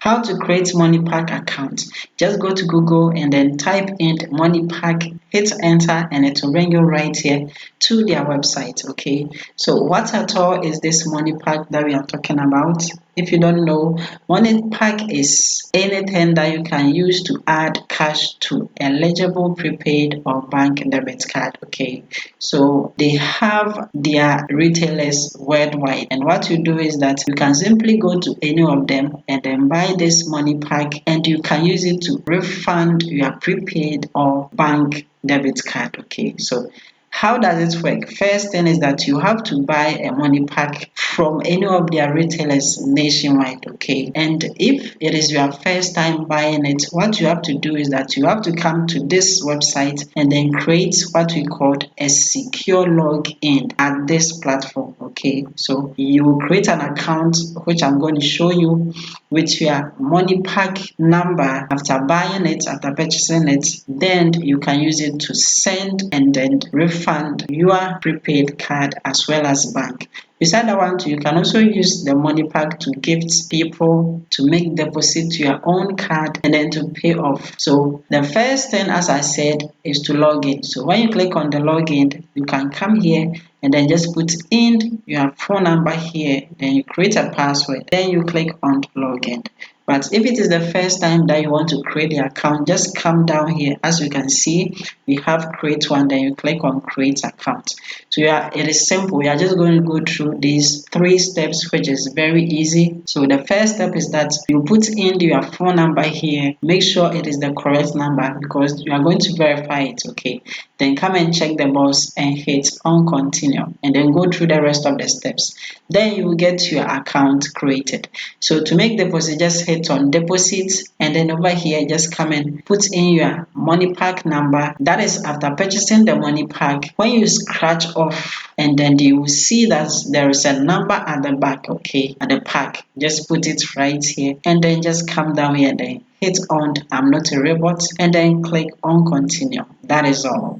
How to create moneypak account. Just go to Google and then type in moneypak, hit enter, and it will bring you right here to their website. Okay, so what at all is this moneypak that we are talking about? If you don't know, moneypak is anything that you can use to add cash to eligible prepaid or bank debit card. Okay, so they have their retailers worldwide, and what you do is that you can simply go to any of them and then buy this moneypak, and you can use it to refund your prepaid or bank debit card. Okay, so how does it work? First thing is that you have to buy a moneypak from any of their retailers nationwide. Okay, and if it is your first time buying it, what you have to do is that you have to come to this website and then create what we call a secure login at this platform. Okay, so you will create an account, which I'm going to show you, with your moneypak number. After buying it, after purchasing it, then you can use it to send and then refund your prepaid card as well as bank. Beside that one, you can also use the moneypak to gift people, to make deposit to your own card, and then to pay off. So the first thing, as I said, is to log in. So when you click on the login, you can come here and then just put in your phone number here, then you create a password, then you click on login. But if it is the first time that you want to create the account, just come down here. As you can see, we have create one, then you click on create account. So it is simple. We are just going to go through these 3 steps, which is very easy. So the first step is that you put in your phone number here. Make sure it is the correct number because you are going to verify it. Okay, then come and check the box and hit on continue, and then go through the rest of the steps. Then you will get your account created. So to make deposit, just hit on deposit, and then over here just come and put in your moneypak number. That is after purchasing the moneypak. When you scratch off, and then you will see that there is a number at the back. Okay, at the pack, just put it right here, and then just come down here and then hit on I'm not a robot, and then click on continue. That is all.